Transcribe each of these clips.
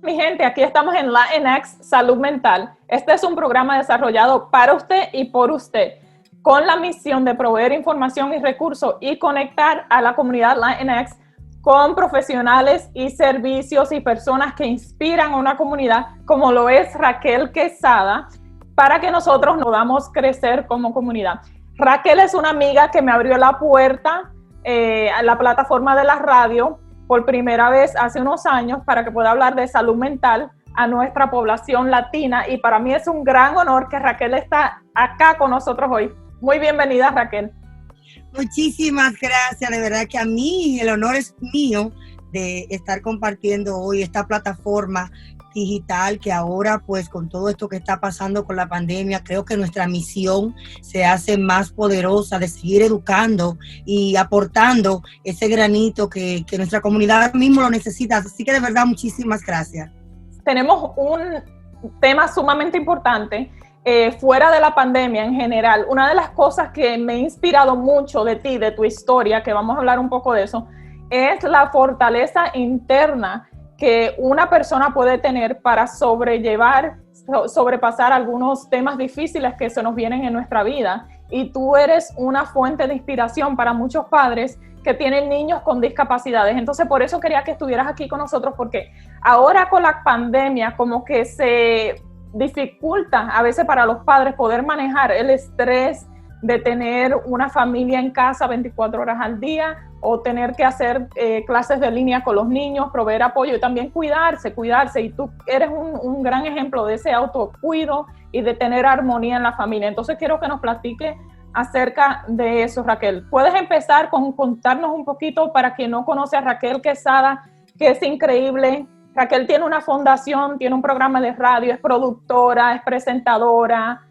Mi gente, aquí estamos en Latinx Salud Mental. Este es un programa desarrollado para usted y por usted, con la misión de proveer información y recursos y conectar a la comunidad Latinx con profesionales y servicios y personas que inspiran a una comunidad, como lo es Raquel Quesada, para que nosotros nos podamos crecer como comunidad. Raquel es una amiga que me abrió la puerta a la plataforma de la radio por primera vez hace unos años para que pueda hablar de salud mental a nuestra población latina, y para mí es un gran honor que Raquel está acá con nosotros hoy. Muy bienvenida, Raquel. Muchísimas gracias, de verdad que a mí el honor es mío de estar compartiendo hoy esta plataforma digital que ahora, pues con todo esto que está pasando con la pandemia, creo que nuestra misión se hace más poderosa de seguir educando y aportando ese granito que nuestra comunidad ahora mismo lo necesita. Así que de verdad, muchísimas gracias. Tenemos un tema sumamente importante fuera de la pandemia en general. Una de las cosas que me ha inspirado mucho de ti, de tu historia, que vamos a hablar un poco de eso, es la fortaleza interna que una persona puede tener para sobrepasar algunos temas difíciles que se nos vienen en nuestra vida. Y tú eres una fuente de inspiración para muchos padres que tienen niños con discapacidades. Entonces, por eso quería que estuvieras aquí con nosotros, porque ahora con la pandemia como que se dificulta a veces para los padres poder manejar el estrés de tener una familia en casa 24 horas al día, o tener que hacer clases de línea con los niños, proveer apoyo y también cuidarse. Y tú eres un gran ejemplo de ese autocuido y de tener armonía en la familia. Entonces quiero que nos platique acerca de eso, Raquel. ¿Puedes empezar con contarnos un poquito para quien no conoce a Raquel Quesada, que es increíble? Raquel tiene una fundación, tiene un programa de radio, es productora, es presentadora,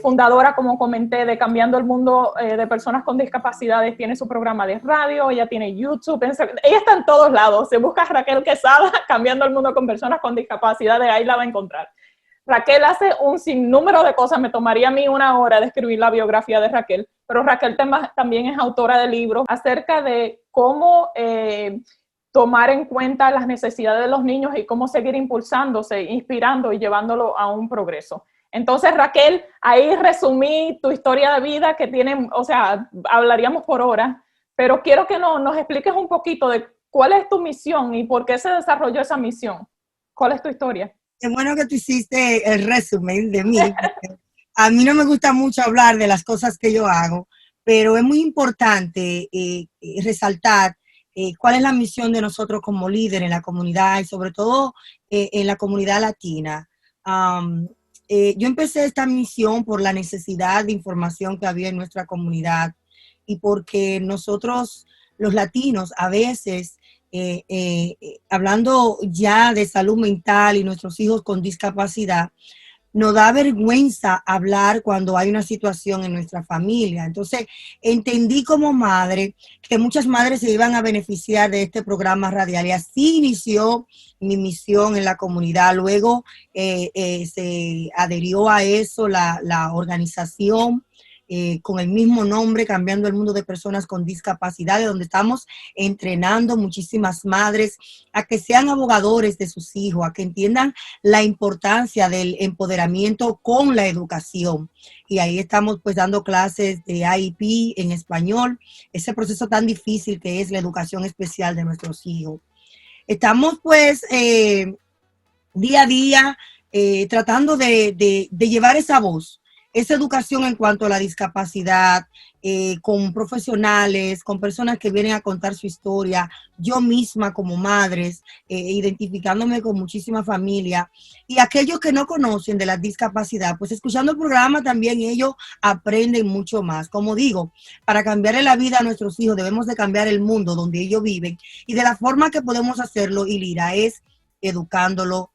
fundadora, como comenté, de Cambiando el Mundo de Personas con Discapacidades. Tiene su programa de radio, ella tiene YouTube, ella está en todos lados. Se busca Raquel Quesada, Cambiando el Mundo con Personas con Discapacidades, ahí la va a encontrar. Raquel hace un sinnúmero de cosas. Me tomaría a mí una hora de escribir la biografía de Raquel, pero Raquel también es autora de libros acerca de cómo tomar en cuenta las necesidades de los niños y cómo seguir impulsándose, inspirando y llevándolo a un progreso. Entonces, Raquel, ahí resumí tu historia de vida que tiene, o sea, hablaríamos por horas, pero quiero que nos expliques un poquito de cuál es tu misión y por qué se desarrolló esa misión. ¿Cuál es tu historia? Qué bueno que tú hiciste el resumen de mí. A mí no me gusta mucho hablar de las cosas que yo hago, pero es muy importante resaltar cuál es la misión de nosotros como líderes en la comunidad y sobre todo en la comunidad latina. Yo empecé esta misión por la necesidad de información que había en nuestra comunidad y porque nosotros, los latinos, a veces, hablando ya de salud mental y nuestros hijos con discapacidad, nos da vergüenza hablar cuando hay una situación en nuestra familia. Entonces, entendí como madre que muchas madres se iban a beneficiar de este programa radial y así inició mi misión en la comunidad. Luego se adherió a eso la organización con el mismo nombre, Cambiando el Mundo de Personas con Discapacidades, donde estamos entrenando muchísimas madres a que sean abogadores de sus hijos, a que entiendan la importancia del empoderamiento con la educación. Y ahí estamos pues dando clases de IEP en español, ese proceso tan difícil que es la educación especial de nuestros hijos. Estamos pues día a día tratando de llevar esa voz, esa educación en cuanto a la discapacidad, con profesionales, con personas que vienen a contar su historia, yo misma como madres, identificándome con muchísima familia, y aquellos que no conocen de la discapacidad, pues escuchando el programa también ellos aprenden mucho más. Como digo, para cambiarle la vida a nuestros hijos debemos de cambiar el mundo donde ellos viven, y de la forma que podemos hacerlo, Ilira, es educándolo,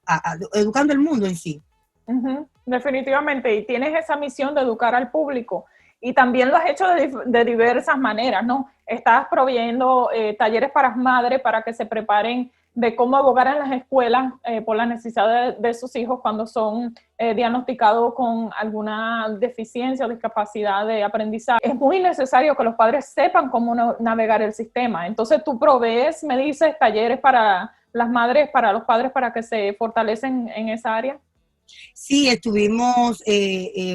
educando el mundo en sí. Uh-huh. Definitivamente, y tienes esa misión de educar al público y también lo has hecho de diversas maneras, ¿no? Estás proveyendo talleres para madres para que se preparen de cómo abogar en las escuelas por las necesidades de sus hijos cuando son diagnosticados con alguna deficiencia o discapacidad de aprendizaje. Es muy necesario que los padres sepan cómo navegar el sistema. Entonces tú provees, me dices, talleres para las madres, para los padres, para que se fortalecen en esa área? Sí, estuvimos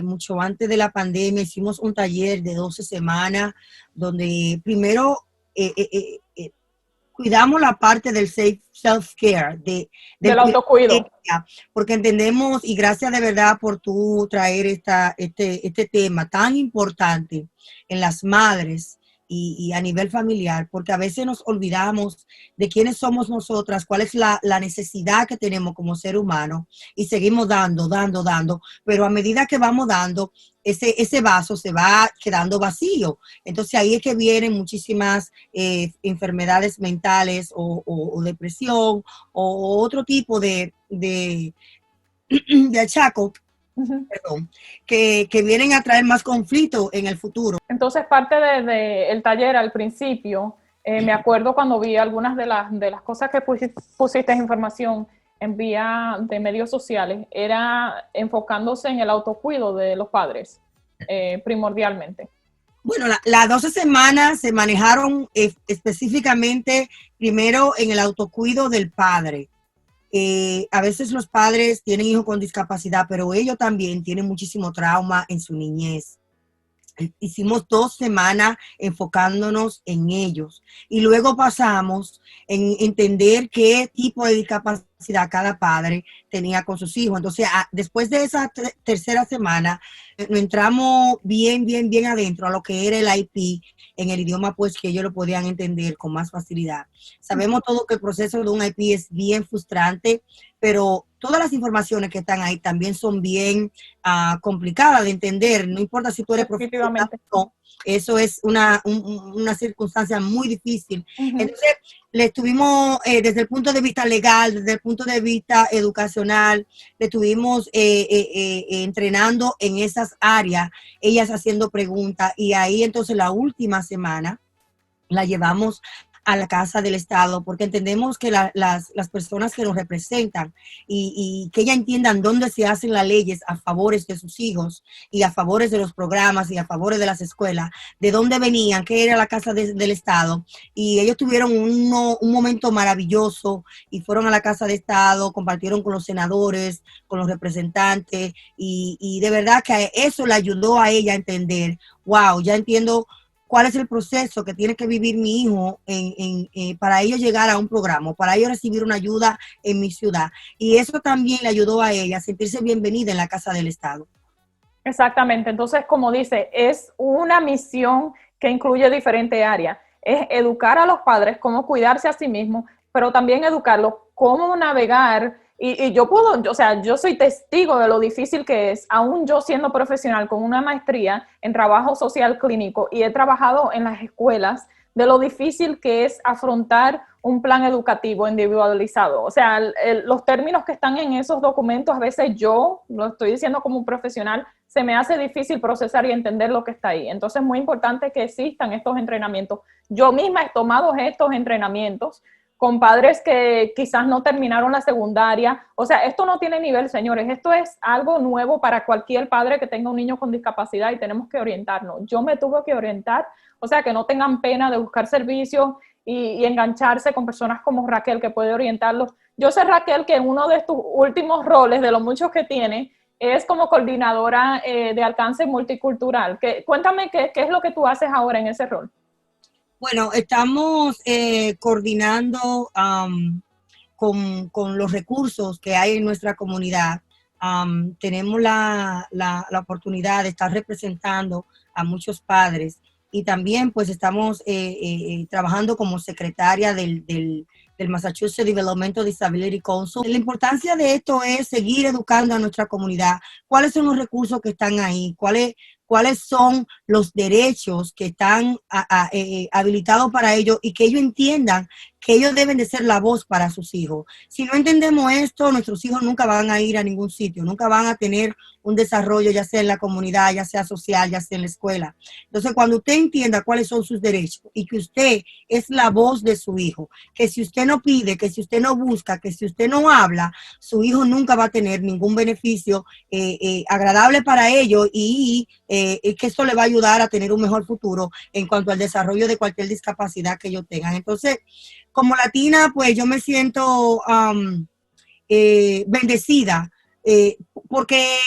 mucho antes de la pandemia, hicimos un taller de 12 semanas donde primero cuidamos la parte del self-care, del Del cuidado de autocuido. ella, porque entendemos, y gracias de verdad por tú traer este tema tan importante en las madres y a nivel familiar, porque a veces nos olvidamos de quiénes somos nosotras, cuál es la necesidad que tenemos como ser humano, y seguimos dando, pero a medida que vamos dando, ese vaso se va quedando vacío. Entonces ahí es que vienen muchísimas enfermedades mentales o depresión o otro tipo de achaco, Ujú. perdón, que vienen a traer más conflicto en el futuro. Entonces, parte del taller al principio, me acuerdo cuando vi algunas de las cosas que pusiste información en vía de medios sociales, era enfocándose en el autocuido de los padres, primordialmente. Bueno, las 12 semanas se manejaron específicamente primero en el autocuido del padre. A veces los padres tienen hijos con discapacidad, pero ellos también tienen muchísimo trauma en su niñez. Hicimos 2 semanas enfocándonos en ellos y luego pasamos en entender qué tipo de discapacidad cada padre tenía con sus hijos. Entonces, después de esa tercera semana, nos entramos bien adentro a lo que era el IP en el idioma pues que ellos lo podían entender con más facilidad. Sabemos todo que el proceso de un IP es bien frustrante, pero todas las informaciones que están ahí también son bien complicadas de entender. No importa si tú eres profesional o no, eso es una circunstancia muy difícil. Uh-huh. Entonces, le estuvimos desde el punto de vista legal, desde el punto de vista educacional, le estuvimos entrenando en esas áreas, ellas haciendo preguntas, y ahí entonces la última semana la llevamos a la Casa del Estado, porque entendemos que las personas que nos representan y que ellas entiendan dónde se hacen las leyes a favores de sus hijos y a favores de los programas y a favores de las escuelas, de dónde venían, qué era la Casa del Estado. Y ellos tuvieron un momento maravilloso y fueron a la Casa de Estado, compartieron con los senadores, con los representantes, y de verdad que eso le ayudó a ella a entender, wow, ya entiendo cuál es el proceso que tiene que vivir mi hijo para ellos llegar a un programa, para ellos recibir una ayuda en mi ciudad. Y eso también le ayudó a ella a sentirse bienvenida en la Casa del Estado. Exactamente. Entonces, como dice, es una misión que incluye diferentes áreas. Es educar a los padres cómo cuidarse a sí mismos, pero también educarlos cómo navegar. Y yo puedo, o sea, yo soy testigo de lo difícil que es, aún yo siendo profesional con una maestría en trabajo social clínico y he trabajado en las escuelas, de lo difícil que es afrontar un plan educativo individualizado. O sea, los términos que están en esos documentos, a veces yo, lo estoy diciendo como un profesional, se me hace difícil procesar y entender lo que está ahí. Entonces es muy importante que existan estos entrenamientos. Yo misma he tomado estos entrenamientos con padres que quizás no terminaron la secundaria. O sea, esto no tiene nivel, señores. Esto es algo nuevo para cualquier padre que tenga un niño con discapacidad y tenemos que orientarnos. Yo me tuve que orientar, o sea, que no tengan pena de buscar servicios y engancharse con personas como Raquel, que puede orientarlos. Yo sé, Raquel, que uno de tus últimos roles, de los muchos que tiene, es como coordinadora de alcance multicultural. Cuéntame qué es lo que tú haces ahora en ese rol. Bueno, estamos coordinando con los recursos que hay en nuestra comunidad. Tenemos la oportunidad de estar representando a muchos padres y también pues estamos trabajando como secretaria del Massachusetts Developmental Disability Council. La importancia de esto es seguir educando a nuestra comunidad. ¿Cuáles son los recursos que están ahí? ¿Cuáles son los derechos que están habilitados para ellos y que ellos entiendan que ellos deben de ser la voz para sus hijos? Si no entendemos esto, nuestros hijos nunca van a ir a ningún sitio, nunca van a tener un desarrollo, ya sea en la comunidad, ya sea social, ya sea en la escuela. Entonces, cuando usted entienda cuáles son sus derechos y que usted es la voz de su hijo, que si usted no pide, que si usted no busca, que si usted no habla, su hijo nunca va a tener ningún beneficio agradable para ellos y que eso le va a ayudar a tener un mejor futuro en cuanto al desarrollo de cualquier discapacidad que ellos tengan. Entonces, como latina, pues yo me siento bendecida porque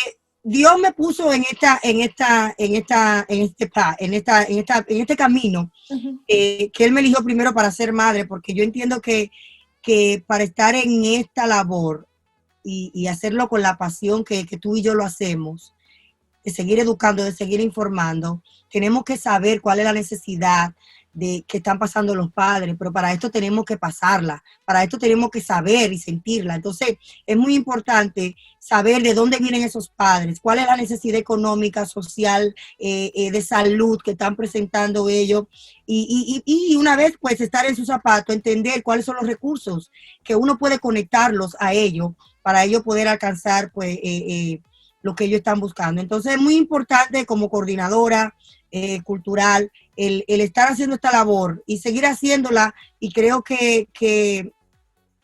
Dios me puso en este camino, que Él me eligió primero para ser madre, porque yo entiendo que para estar en esta labor y hacerlo con la pasión que tú y yo lo hacemos, de seguir educando, de seguir informando, tenemos que saber cuál es la necesidad de que están pasando los padres, pero para esto tenemos que pasarla, para esto tenemos que saber y sentirla. Entonces, es muy importante saber de dónde vienen esos padres, cuál es la necesidad económica, social, de salud que están presentando ellos, y una vez pues estar en sus zapatos, entender cuáles son los recursos que uno puede conectarlos a ellos, para ellos poder alcanzar pues lo que ellos están buscando. Entonces, es muy importante como coordinadora cultural, el estar haciendo esta labor y seguir haciéndola, y creo que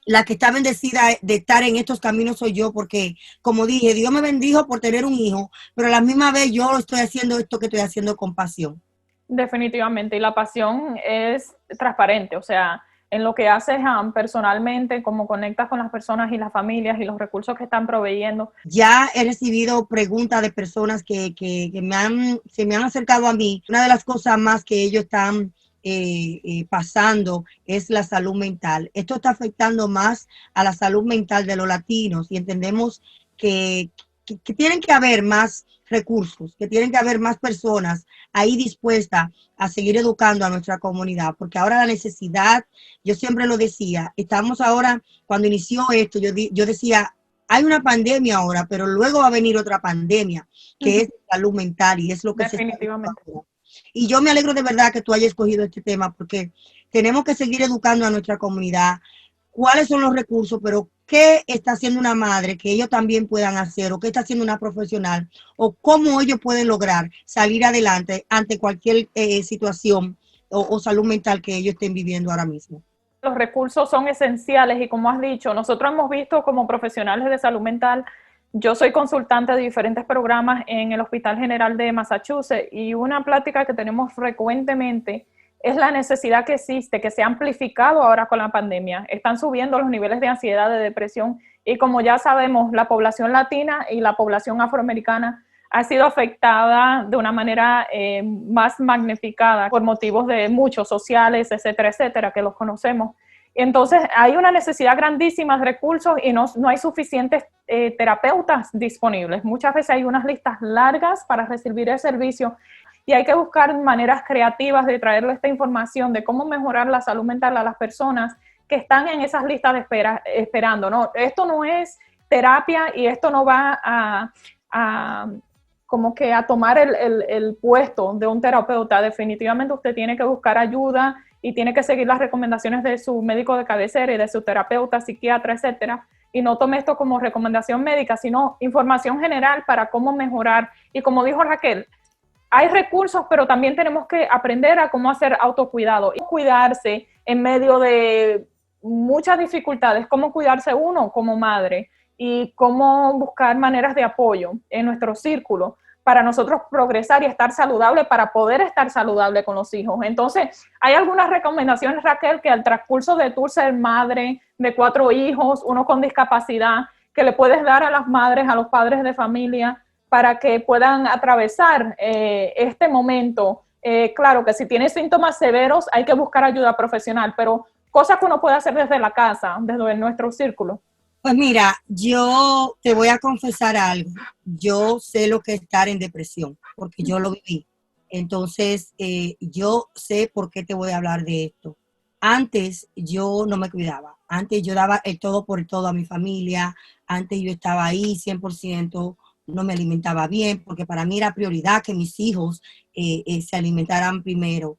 la que está bendecida de estar en estos caminos soy yo, porque como dije, Dios me bendijo por tener un hijo, pero a la misma vez yo estoy haciendo esto que estoy haciendo con pasión. Definitivamente, y la pasión es transparente, o sea, en lo que haces personalmente, cómo conectas con las personas y las familias y los recursos que están proveyendo. Ya he recibido preguntas de personas que se me han acercado a mí. Una de las cosas más que ellos están pasando es la salud mental. Esto está afectando más a la salud mental de los latinos, y entendemos que tienen que haber más recursos, que tienen que haber más personas ahí dispuestas a seguir educando a nuestra comunidad, porque ahora la necesidad, yo siempre lo decía, estamos ahora, cuando inició esto, yo decía, hay una pandemia ahora, pero luego va a venir otra pandemia, que es salud mental, y es lo que definitivamente se está haciendo. Y yo me alegro de verdad que tú hayas escogido este tema, porque tenemos que seguir educando a nuestra comunidad, cuáles son los recursos, pero qué está haciendo una madre que ellos también puedan hacer, o qué está haciendo una profesional, o cómo ellos pueden lograr salir adelante ante cualquier situación o salud mental que ellos estén viviendo ahora mismo. Los recursos son esenciales, y como has dicho, nosotros hemos visto como profesionales de salud mental, yo soy consultante de diferentes programas en el Hospital General de Massachusetts, y una plática que tenemos frecuentemente es la necesidad que existe, que se ha amplificado ahora con la pandemia. Están subiendo los niveles de ansiedad, de depresión, y como ya sabemos, la población latina y la población afroamericana ha sido afectada de una manera más magnificada por motivos de muchos sociales, etcétera, etcétera, que los conocemos. Entonces, hay una necesidad grandísima de recursos y no hay suficientes terapeutas disponibles. Muchas veces hay unas listas largas para recibir el servicio, y hay que buscar maneras creativas de traerle esta información de cómo mejorar la salud mental a las personas que están en esas listas de espera, esperando, ¿no? Esto no es terapia, y esto no va a como que a tomar el puesto de un terapeuta. Definitivamente usted tiene que buscar ayuda y tiene que seguir las recomendaciones de su médico de cabecera y de su terapeuta, psiquiatra, etcétera, y no tome esto como recomendación médica, sino información general para cómo mejorar. Y como dijo Raquel, hay recursos, pero también tenemos que aprender a cómo hacer autocuidado y cuidarse en medio de muchas dificultades, cómo cuidarse uno como madre y cómo buscar maneras de apoyo en nuestro círculo para nosotros progresar y estar saludable, para poder estar saludable con los hijos. Entonces, hay algunas recomendaciones, Raquel, que al transcurso de tú ser madre de 4 hijos, uno con discapacidad, que le puedes dar a las madres, a los padres de familia, para que puedan atravesar este momento. Claro que si tiene síntomas severos hay que buscar ayuda profesional, pero cosas que uno puede hacer desde la casa, desde nuestro círculo. Pues mira, yo te voy a confesar algo. Yo sé lo que es estar en depresión, porque yo lo viví. Entonces, yo sé por qué te voy a hablar de esto. Antes yo no me cuidaba. Antes yo daba el todo por el todo a mi familia. Antes yo estaba ahí 100%. No me alimentaba bien, porque para mí era prioridad que mis hijos se alimentaran primero.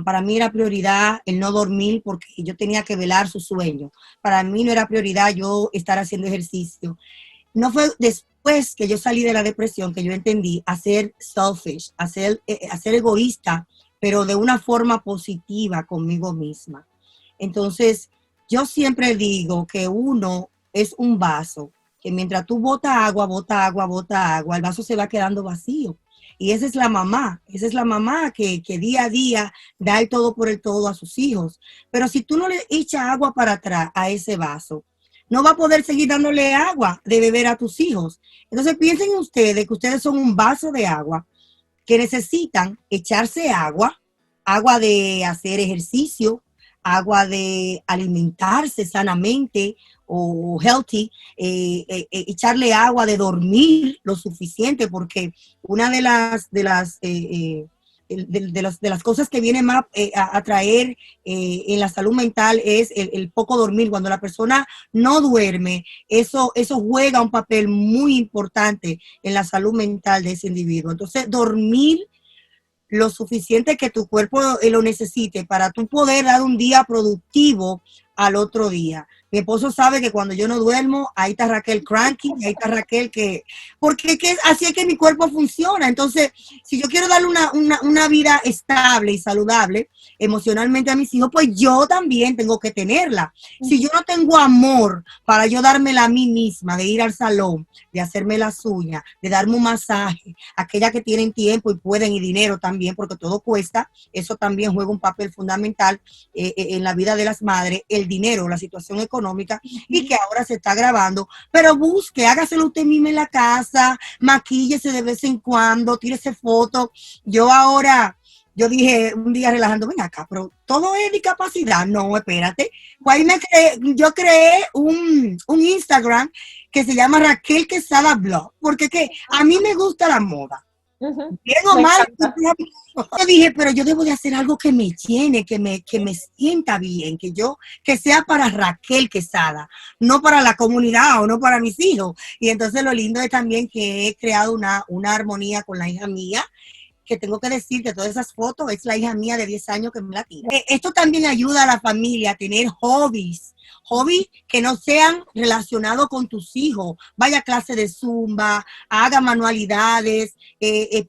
Para mí era prioridad el no dormir, porque yo tenía que velar su sueño. Para mí no era prioridad yo estar haciendo ejercicio. No fue después que yo salí de la depresión que yo entendí a ser selfish, a ser egoísta, pero de una forma positiva conmigo misma. Entonces, Yo siempre digo que uno es un vaso, que mientras tú botas agua, bota agua, bota agua, el vaso se va quedando vacío. Y esa es la mamá que día a día da el todo por el todo a sus hijos. Pero si tú no le echas agua para atrás a ese vaso, no va a poder seguir dándole agua de beber a tus hijos. Entonces piensen ustedes que ustedes son un vaso de agua que necesitan echarse agua, agua de hacer ejercicio, agua de alimentarse sanamente o healthy, echarle agua de dormir lo suficiente, porque una de las cosas que viene más a traer en la salud mental es el poco dormir. Cuando la persona no duerme, eso juega un papel muy importante en la salud mental de ese individuo. Entonces, dormir lo suficiente que tu cuerpo lo necesite para tú poder dar un día productivo al otro día. Mi esposo sabe que cuando yo no duermo, ahí está Raquel cranky, ahí está Raquel porque así es que mi cuerpo funciona. Entonces, si yo quiero darle una vida estable y saludable emocionalmente a mis hijos, pues yo también tengo que tenerla. Si yo no tengo amor para yo dármela a mí misma, de ir al salón, de hacerme las uñas, de darme un masaje, aquellas que tienen tiempo y pueden y dinero también, porque todo cuesta, eso también juega un papel fundamental en la vida de las madres, el dinero, la situación económica, y que ahora se está agravando, pero busque, hágaselo usted mismo en la casa, maquíllese de vez en cuando, tírese fotos. Yo dije un día relajando, ven acá, pero todo es discapacidad. No, espérate. Pues ahí yo creé un Instagram que se llama Raquel Quesada Blog, porque a mí me gusta la moda. Bien o mal, yo dije, pero yo debo de hacer algo que me llene, que me sienta bien, que sea para Raquel Quesada, no para la comunidad o no para mis hijos. Y entonces lo lindo es también que he creado una armonía con la hija mía, que tengo que decir que todas esas fotos es la hija mía de 10 años que me la tira. Esto también ayuda a la familia a tener hobbies que no sean relacionados con tus hijos. Vaya a clase de zumba, haga manualidades,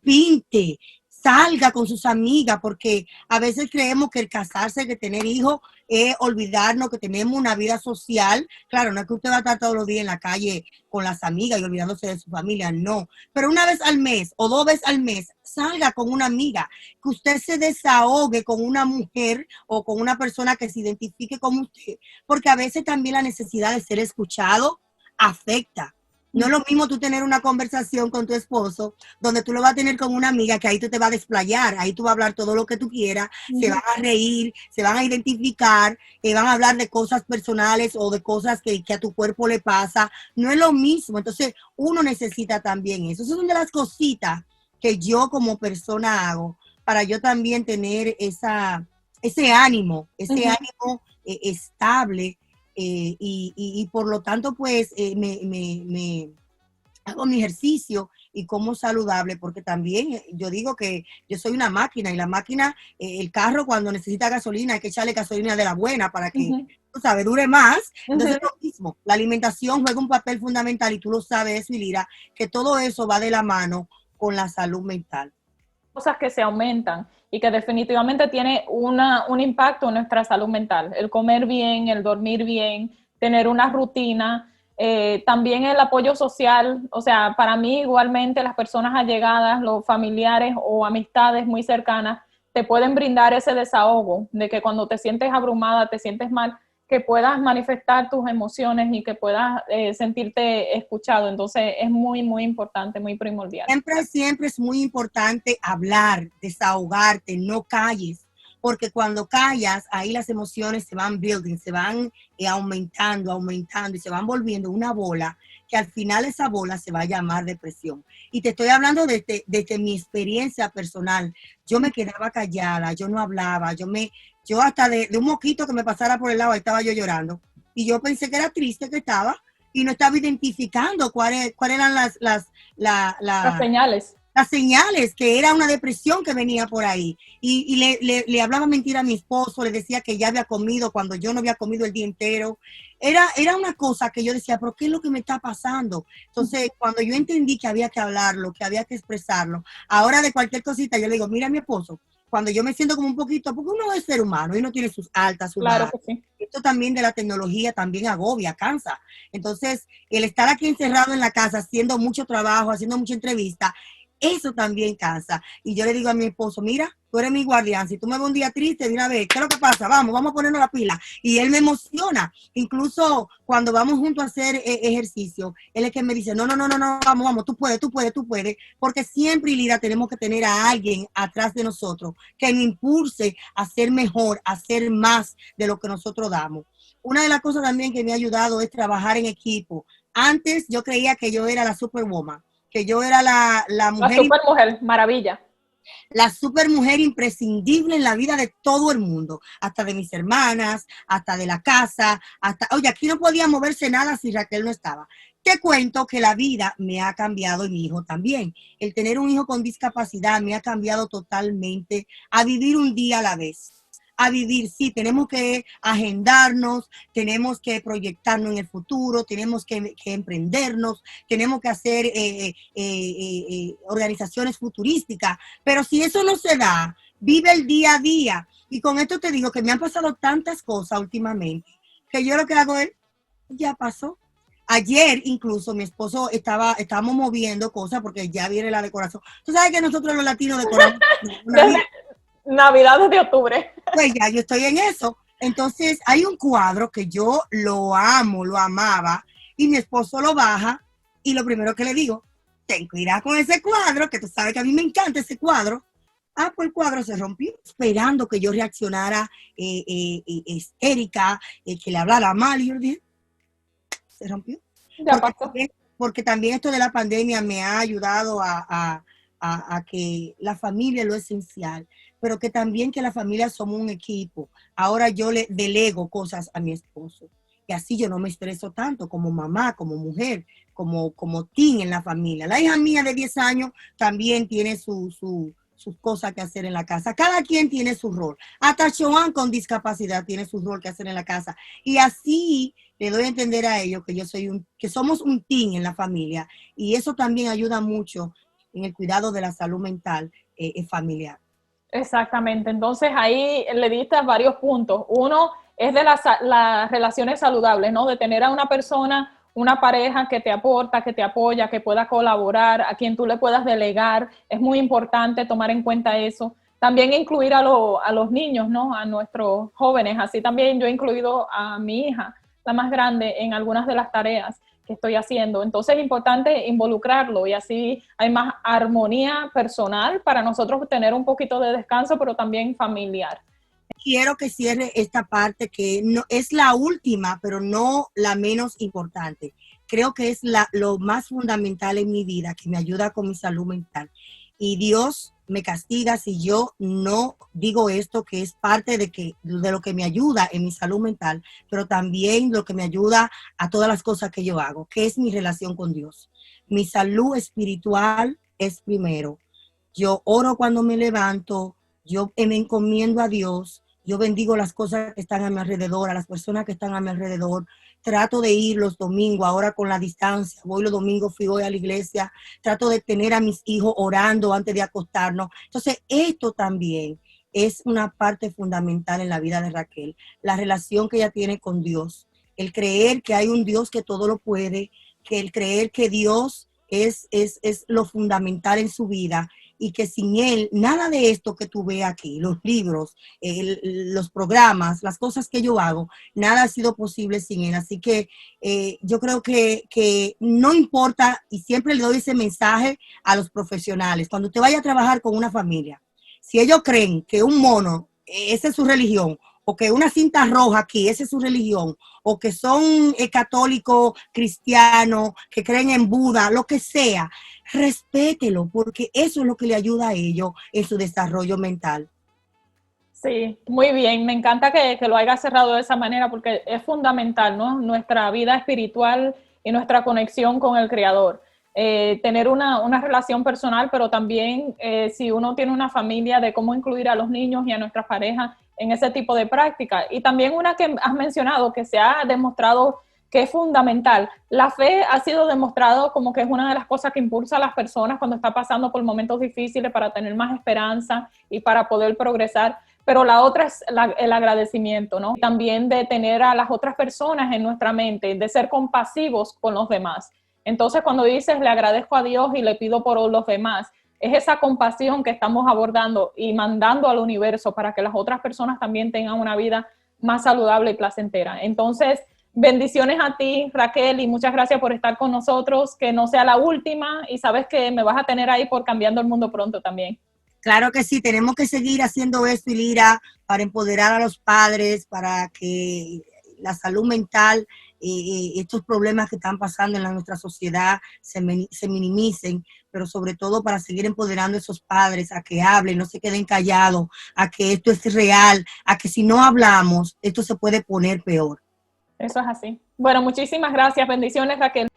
pinte, salga con sus amigas, porque a veces creemos que el casarse, que tener hijos, es olvidarnos que tenemos una vida social. Claro, no es que usted va a estar todos los días en la calle con las amigas y olvidándose de su familia, no. Pero una vez al mes o 2 veces al mes, salga con una amiga, que usted se desahogue con una mujer o con una persona que se identifique con usted, porque a veces también la necesidad de ser escuchado afecta. No es lo mismo tú tener una conversación con tu esposo donde tú lo vas a tener con una amiga, que ahí tú te vas a desplayar, ahí tú vas a hablar todo lo que tú quieras, se van a reír, se van a identificar, van a hablar de cosas personales o de cosas que a tu cuerpo le pasa. No es lo mismo. Entonces uno necesita también eso. Esas son de las cositas que yo como persona hago para yo también tener ese ánimo estable. Y por lo tanto, pues, me hago mi ejercicio y como saludable, porque también yo digo que yo soy una máquina, y la máquina, el carro cuando necesita gasolina hay que echarle gasolina de la buena para que, tú sabes, dure más. Entonces es lo mismo, la alimentación juega un papel fundamental, y tú lo sabes, Milira, que todo eso va de la mano con la salud mental. Cosas que se aumentan y que definitivamente tiene un impacto en nuestra salud mental. El comer bien, el dormir bien, tener una rutina, también el apoyo social. O sea, para mí igualmente las personas allegadas, los familiares o amistades muy cercanas te pueden brindar ese desahogo de que cuando te sientes abrumada, te sientes mal, que puedas manifestar tus emociones y que puedas sentirte escuchado. Entonces es muy, muy importante, muy primordial. Siempre es muy importante hablar, desahogarte, no calles, porque cuando callas, ahí las emociones se van building, se van aumentando y se van volviendo una bola, que al final esa bola se va a llamar depresión. Y te estoy hablando desde mi experiencia personal. Yo me quedaba callada, yo no hablaba, yo hasta de un moquito que me pasara por el lado, ahí estaba yo llorando. Y yo pensé que era triste que estaba, y no estaba identificando cuáles eran las señales. Las señales, que era una depresión que venía por ahí. Y le hablaba mentira a mi esposo, le decía que ya había comido cuando yo no había comido el día entero. Era una cosa que yo decía, pero ¿qué es lo que me está pasando? Entonces, cuando yo entendí que había que hablarlo, que había que expresarlo, ahora de cualquier cosita yo le digo, mira a mi esposo, cuando yo me siento como un poquito, porque uno es ser humano y uno tiene sus altas, sus claro bajas. que sí. esto también de la tecnología también agobia, cansa. Entonces, el estar aquí encerrado en la casa, haciendo mucho trabajo, haciendo mucha entrevista, eso también cansa. Y yo le digo a mi esposo, mira, tú eres mi guardián, si tú me ves un día triste, de una vez, ¿qué es lo que pasa? Vamos a ponernos la pila. Y él me emociona. Incluso cuando vamos juntos a hacer ejercicio, él es que me dice, no, vamos, tú puedes. Porque siempre, Lida, tenemos que tener a alguien atrás de nosotros que nos impulse a ser mejor, a hacer más de lo que nosotros damos. Una de las cosas también que me ha ayudado es trabajar en equipo. Antes yo creía que yo era la superwoman, que yo era la mujer. La supermujer, maravilla. La supermujer imprescindible en la vida de todo el mundo, hasta de mis hermanas, hasta de la casa, oye, aquí no podía moverse nada si Raquel no estaba. Te cuento que la vida me ha cambiado y mi hijo también. El tener un hijo con discapacidad me ha cambiado totalmente a vivir un día a la vez. A vivir, sí, tenemos que agendarnos, tenemos que proyectarnos en el futuro, tenemos que emprendernos, tenemos que hacer organizaciones futurísticas, pero si eso no se da, vive el día a día. Y con esto te digo que me han pasado tantas cosas últimamente, que yo lo que hago es, ya pasó. Ayer incluso mi esposo estábamos moviendo cosas porque ya viene la decoración. Tú sabes que nosotros los latinos decoramos Navidades de octubre. Pues ya yo estoy en eso. Entonces hay un cuadro que yo lo amo, lo amaba, y mi esposo lo baja y lo primero que le digo, ten cuidado con ese cuadro, que tú sabes que a mí me encanta ese cuadro. Pues el cuadro se rompió, esperando que yo reaccionara histérica, que le hablara mal, y yo le dije, se rompió. Porque también esto de la pandemia me ha ayudado a que la familia es lo esencial, pero que también que la familia somos un equipo. Ahora yo le delego cosas a mi esposo y así yo no me estreso tanto como mamá, como mujer, como teen en la familia. La hija mía de 10 años también tiene sus cosas que hacer en la casa. Cada quien tiene su rol. Hasta Joan con discapacidad tiene su rol que hacer en la casa. Y así le doy a entender a ellos que que somos un team en la familia. Y eso también ayuda mucho en el cuidado de la salud mental familiar. Exactamente. Entonces ahí le diste varios puntos. Uno es de las relaciones saludables, ¿no? De tener a una persona, una pareja que te aporta, que te apoya, que pueda colaborar, a quien tú le puedas delegar. Es muy importante tomar en cuenta eso. También incluir a los niños, ¿no? A nuestros jóvenes. Así también yo he incluido a mi hija, la más grande, en algunas de las tareas que estoy haciendo. Entonces es importante involucrarlo y así hay más armonía personal para nosotros tener un poquito de descanso, pero también familiar. Quiero que cierre esta parte que no es la última, pero no la menos importante. Creo que es lo más fundamental en mi vida, que me ayuda con mi salud mental. Y Dios me castiga si yo no digo esto, que es parte de lo que me ayuda en mi salud mental, pero también lo que me ayuda a todas las cosas que yo hago, que es mi relación con Dios. Mi salud espiritual es primero. Yo oro cuando me levanto, yo me encomiendo a Dios, yo bendigo las cosas que están a mi alrededor, a las personas que están a mi alrededor. Trato de ir los domingos, ahora con la distancia, voy los domingos, fui hoy a la iglesia, trato de tener a mis hijos orando antes de acostarnos. Entonces, esto también es una parte fundamental en la vida de Raquel, la relación que ella tiene con Dios, el creer que hay un Dios que todo lo puede, que el creer que Dios es lo fundamental en su vida, y que sin él, nada de esto que tú ves aquí, los libros, los programas, las cosas que yo hago, nada ha sido posible sin él. Así que yo creo que no importa, y siempre le doy ese mensaje a los profesionales, cuando usted vaya a trabajar con una familia, si ellos creen que un mono, esa es su religión, o que una cinta roja aquí, esa es su religión, o que son católicos, cristianos, que creen en Buda, lo que sea, respételo, porque eso es lo que le ayuda a ellos en su desarrollo mental. Sí, muy bien. Me encanta que lo haya cerrado de esa manera porque es fundamental, ¿no? Nuestra vida espiritual y nuestra conexión con el Creador. Tener una relación personal, pero también si uno tiene una familia, de cómo incluir a los niños y a nuestras parejas en ese tipo de práctica. Y también una que has mencionado, que se ha demostrado que es fundamental. La fe ha sido demostrado como que es una de las cosas que impulsa a las personas cuando está pasando por momentos difíciles para tener más esperanza y para poder progresar. pero la otra es el agradecimiento, ¿no? También de tener a las otras personas en nuestra mente, de ser compasivos con los demás. Entonces, cuando dices, le agradezco a Dios y le pido por los demás, es esa compasión que estamos abordando y mandando al universo para que las otras personas también tengan una vida más saludable y placentera. Entonces, bendiciones a ti, Raquel, y muchas gracias por estar con nosotros, que no sea la última, y sabes que me vas a tener ahí por Cambiando el Mundo pronto también. Claro que sí, tenemos que seguir haciendo esto, Ilira, para empoderar a los padres, para que la salud mental, estos problemas que están pasando en nuestra sociedad se minimicen, pero sobre todo para seguir empoderando a esos padres a que hablen, no se queden callados, a que esto es real, a que si no hablamos, esto se puede poner peor. Eso es así. Bueno, muchísimas gracias. Bendiciones, Raquel.